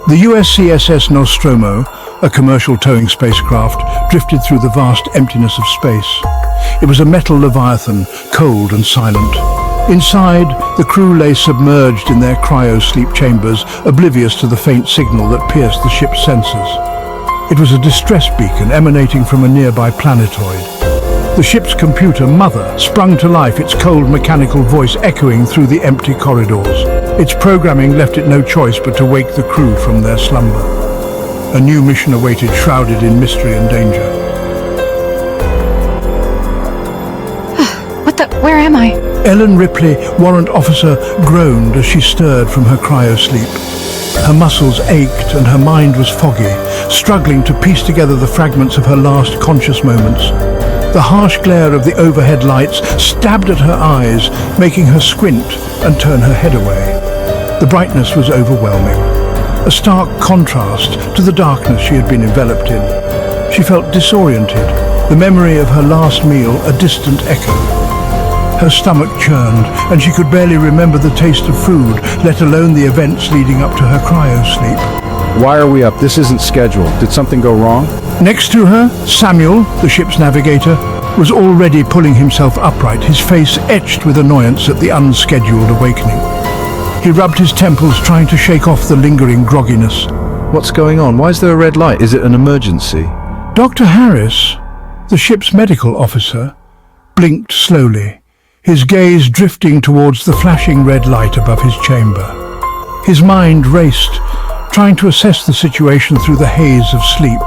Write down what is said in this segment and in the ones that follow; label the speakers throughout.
Speaker 1: The USCSS Nostromo, a commercial towing spacecraft, drifted through the vast emptiness of space. It was a metal leviathan, cold and silent. Inside, the crew lay submerged in their cryosleep chambers, oblivious to the faint signal that pierced the ship's sensors. It was a distress beacon emanating from a nearby planetoid. The ship's computer, Mother, sprung to life, its cold mechanical voice echoing through the empty corridors. Its programming left it no choice but to wake the crew from their slumber. A new mission awaited, shrouded in mystery and danger.
Speaker 2: Where am I?
Speaker 1: Ellen Ripley, Warrant Officer, groaned as she stirred from her cryosleep. Her muscles ached and her mind was foggy, struggling to piece together the fragments of her last conscious moments. The harsh glare of the overhead lights stabbed at her eyes, making her squint and turn her head away. The brightness was overwhelming, a stark contrast to the darkness she had been enveloped in. She felt disoriented, the memory of her last meal a distant echo. Her stomach churned, and she could barely remember the taste of food, let alone the events leading up to her cryosleep.
Speaker 3: Why are we up? This isn't scheduled. Did something go wrong?
Speaker 1: Next to her, Samuel, the ship's navigator, was already pulling himself upright, his face etched with annoyance at the unscheduled awakening. He rubbed his temples, trying to shake off the lingering grogginess.
Speaker 3: What's going on? Why is there a red light? Is it an emergency?
Speaker 1: Dr. Harris, the ship's medical officer, blinked slowly, his gaze drifting towards the flashing red light above his chamber. His mind raced, trying to assess the situation through the haze of sleep.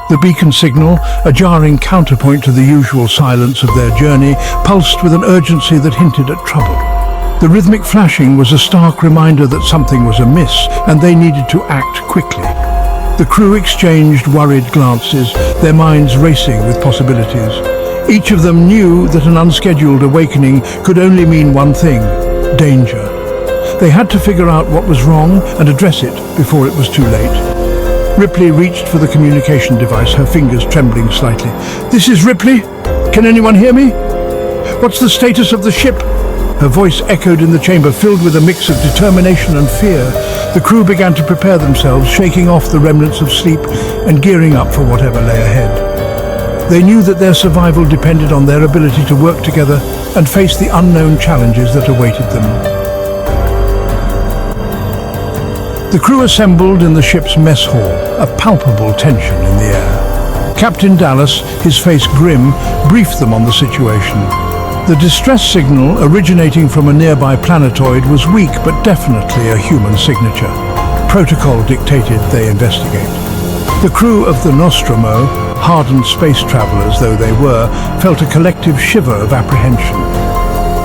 Speaker 1: The beacon signal, a jarring counterpoint to the usual silence of their journey, pulsed with an urgency that hinted at trouble. The rhythmic flashing was a stark reminder that something was amiss, and they needed to act quickly. The crew exchanged worried glances, their minds racing with possibilities. Each of them knew that an unscheduled awakening could only mean one thing: danger. They had to figure out what was wrong and address it before it was too late. Ripley reached for the communication device, her fingers trembling slightly. "This is Ripley. Can anyone hear me? What's the status of the ship?" Her voice echoed in the chamber, filled with a mix of determination and fear. The crew began to prepare themselves, shaking off the remnants of sleep and gearing up for whatever lay ahead. They knew that their survival depended on their ability to work together and face the unknown challenges that awaited them. The crew assembled in the ship's mess hall, a palpable tension in the air. Captain Dallas, his face grim, briefed them on the situation. The distress signal originating from a nearby planetoid was weak but definitely a human signature. Protocol dictated they investigate. The crew of the Nostromo, hardened space travelers though they were, felt a collective shiver of apprehension.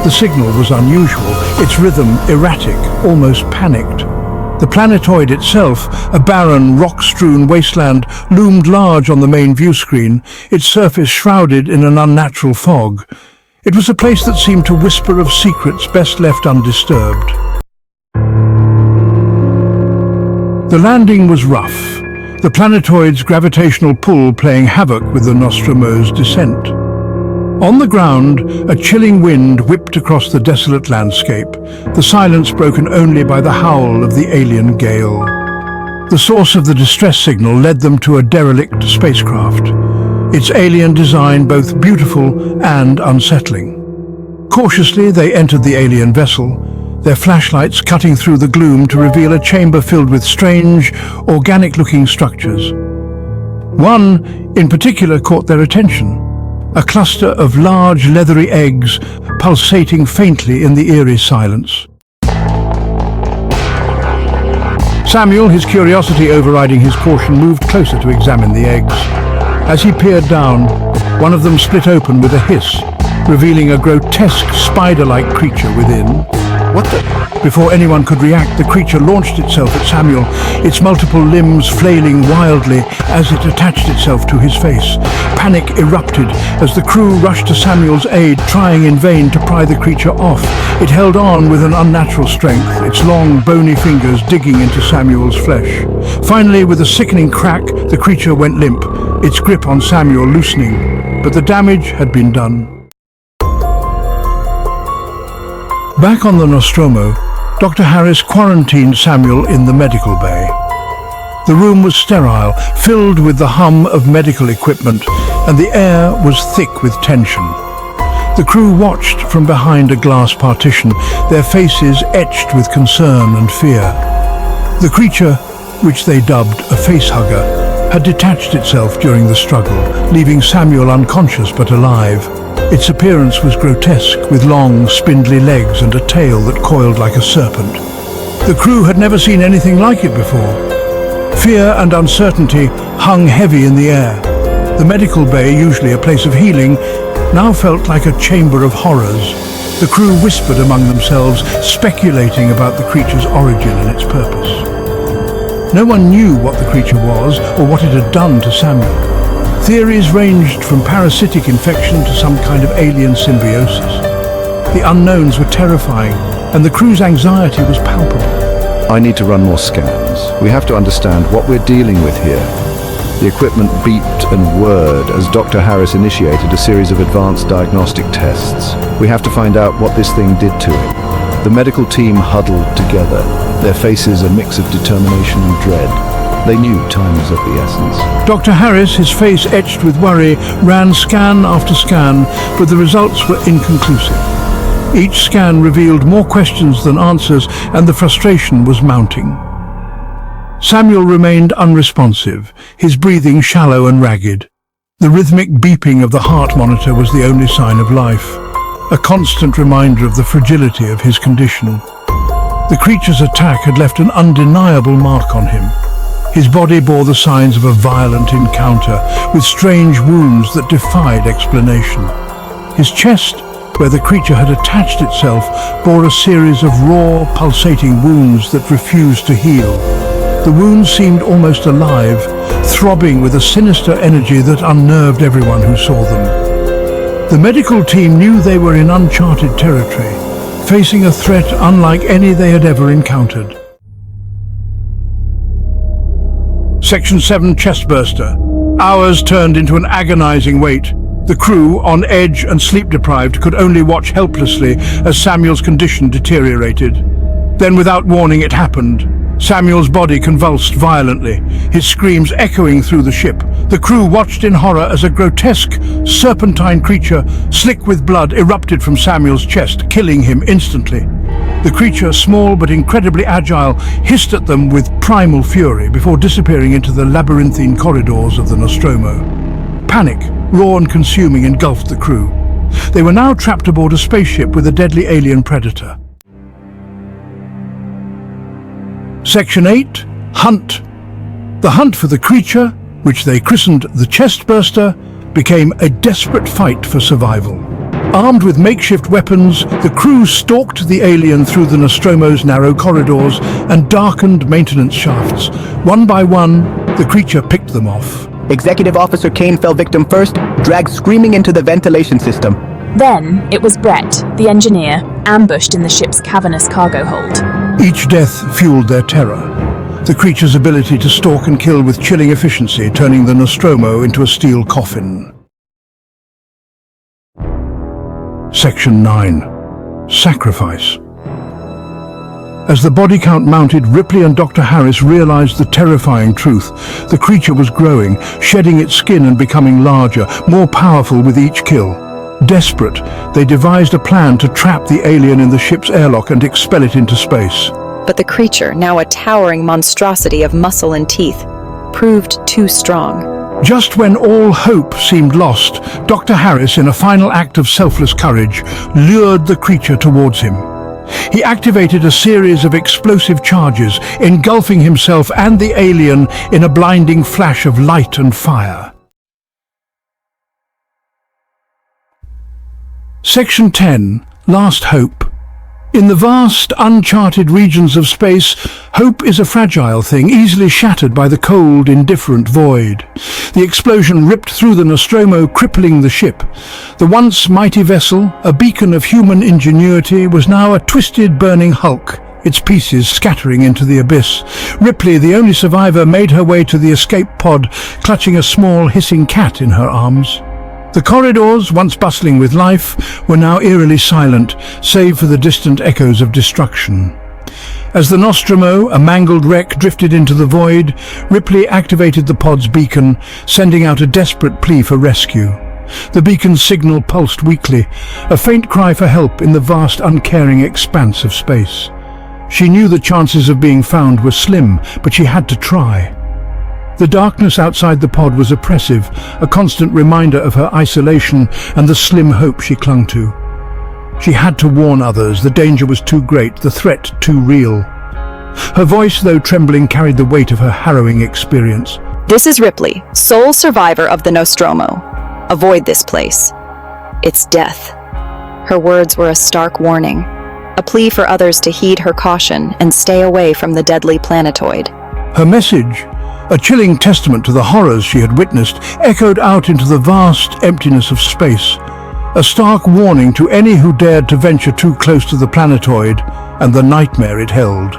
Speaker 1: The signal was unusual, its rhythm erratic, almost panicked. The planetoid itself, a barren, rock-strewn wasteland, loomed large on the main view screen, its surface shrouded in an unnatural fog. It was a place that seemed to whisper of secrets best left undisturbed. The landing was rough, the planetoid's gravitational pull playing havoc with the Nostromo's descent. On the ground, a chilling wind whipped across the desolate landscape, the silence broken only by the howl of the alien gale. The source of the distress signal led them to a derelict spacecraft, its alien design both beautiful and unsettling. Cautiously, they entered the alien vessel, their flashlights cutting through the gloom to reveal a chamber filled with strange, organic-looking structures. One, in particular, caught their attention. A cluster of large, leathery eggs pulsating faintly in the eerie silence. Samuel, his curiosity overriding his caution, moved closer to examine the eggs. As he peered down, one of them split open with a hiss, revealing a grotesque, spider-like creature within.
Speaker 3: What the?
Speaker 1: Before anyone could react, the creature launched itself at Samuel, its multiple limbs flailing wildly as it attached itself to his face. Panic erupted as the crew rushed to Samuel's aid, trying in vain to pry the creature off. It held on with an unnatural strength, its long, bony fingers digging into Samuel's flesh. Finally, with a sickening crack, the creature went limp, its grip on Samuel loosening. But the damage had been done. Back on the Nostromo, Dr. Harris quarantined Samuel in the medical bay. The room was sterile, filled with the hum of medical equipment, and the air was thick with tension. The crew watched from behind a glass partition, their faces etched with concern and fear. The creature, which they dubbed a facehugger, had detached itself during the struggle, leaving Samuel unconscious but alive. Its appearance was grotesque, with long, spindly legs and a tail that coiled like a serpent. The crew had never seen anything like it before. Fear and uncertainty hung heavy in the air. The medical bay, usually a place of healing, now felt like a chamber of horrors. The crew whispered among themselves, speculating about the creature's origin and its purpose. No one knew what the creature was or what it had done to Samuel. Theories ranged from parasitic infection to some kind of alien symbiosis. The unknowns were terrifying, and the crew's anxiety was palpable.
Speaker 3: I need to run more scans. We have to understand what we're dealing with here. The equipment beeped and whirred as Dr. Harris initiated a series of advanced diagnostic tests. We have to find out what this thing did to it. The medical team huddled together, their faces a mix of determination and dread. They knew time was of the essence.
Speaker 1: Dr. Harris, his face etched with worry, ran scan after scan, but the results were inconclusive. Each scan revealed more questions than answers, and the frustration was mounting. Samuel remained unresponsive, his breathing shallow and ragged. The rhythmic beeping of the heart monitor was the only sign of life, a constant reminder of the fragility of his condition. The creature's attack had left an undeniable mark on him. His body bore the signs of a violent encounter, with strange wounds that defied explanation. His chest, where the creature had attached itself, bore a series of raw, pulsating wounds that refused to heal. The wounds seemed almost alive, throbbing with a sinister energy that unnerved everyone who saw them. The medical team knew they were in uncharted territory, facing a threat unlike any they had ever encountered. Section 7 Chestburster. Hours turned into an agonizing wait. The crew, on edge and sleep-deprived, could only watch helplessly as Samuel's condition deteriorated. Then, without warning, it happened. Samuel's body convulsed violently, his screams echoing through the ship. The crew watched in horror as a grotesque, serpentine creature, slick with blood, erupted from Samuel's chest, killing him instantly. The creature, small but incredibly agile, hissed at them with primal fury before disappearing into the labyrinthine corridors of the Nostromo. Panic, raw and consuming, engulfed the crew. They were now trapped aboard a spaceship with a deadly alien predator. Section 8, Hunt. The hunt for the creature, which they christened the Chestburster, became a desperate fight for survival. Armed with makeshift weapons, the crew stalked the alien through the Nostromo's narrow corridors and darkened maintenance shafts. One by one, the creature picked them off.
Speaker 2: Executive Officer Kane fell victim first, dragged screaming into the ventilation system.
Speaker 4: Then it was Brett, the engineer, ambushed in the ship's cavernous cargo hold.
Speaker 1: Each death fueled their terror. The creature's ability to stalk and kill with chilling efficiency, turning the Nostromo into a steel coffin. Section 9. Sacrifice. As the body count mounted, Ripley and Dr. Harris realized the terrifying truth. The creature was growing, shedding its skin and becoming larger, more powerful with each kill. Desperate, they devised a plan to trap the alien in the ship's airlock and expel it into space.
Speaker 5: But the creature, now a towering monstrosity of muscle and teeth, proved too strong.
Speaker 1: Just when all hope seemed lost, Dr. Harris, in a final act of selfless courage, lured the creature towards him. He activated a series of explosive charges, engulfing himself and the alien in a blinding flash of light and fire. Section 10. Last Hope. In the vast, uncharted regions of space, hope is a fragile thing, easily shattered by the cold, indifferent void. The explosion ripped through the Nostromo, crippling the ship. The once mighty vessel, a beacon of human ingenuity, was now a twisted, burning hulk, its pieces scattering into the abyss. Ripley, the only survivor, made her way to the escape pod, clutching a small, hissing cat in her arms. The corridors, once bustling with life, were now eerily silent, save for the distant echoes of destruction. As the Nostromo, a mangled wreck, drifted into the void, Ripley activated the pod's beacon, sending out a desperate plea for rescue. The beacon's signal pulsed weakly, a faint cry for help in the vast, uncaring expanse of space. She knew the chances of being found were slim, but she had to try. The darkness outside the pod was oppressive, a constant reminder of her isolation and the slim hope she clung to. She had to warn others. The danger was too great, the threat too real. Her voice, though trembling, carried the weight of her harrowing experience.
Speaker 5: This is Ripley, sole survivor of the Nostromo. Avoid this place. It's death. Her words were a stark warning, a plea for others to heed her caution and stay away from the deadly planetoid.
Speaker 1: Her message, a chilling testament to the horrors she had witnessed, echoed out into the vast emptiness of space, a stark warning to any who dared to venture too close to the planetoid and the nightmare it held.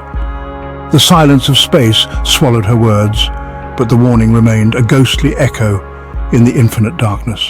Speaker 1: The silence of space swallowed her words, but the warning remained a ghostly echo in the infinite darkness.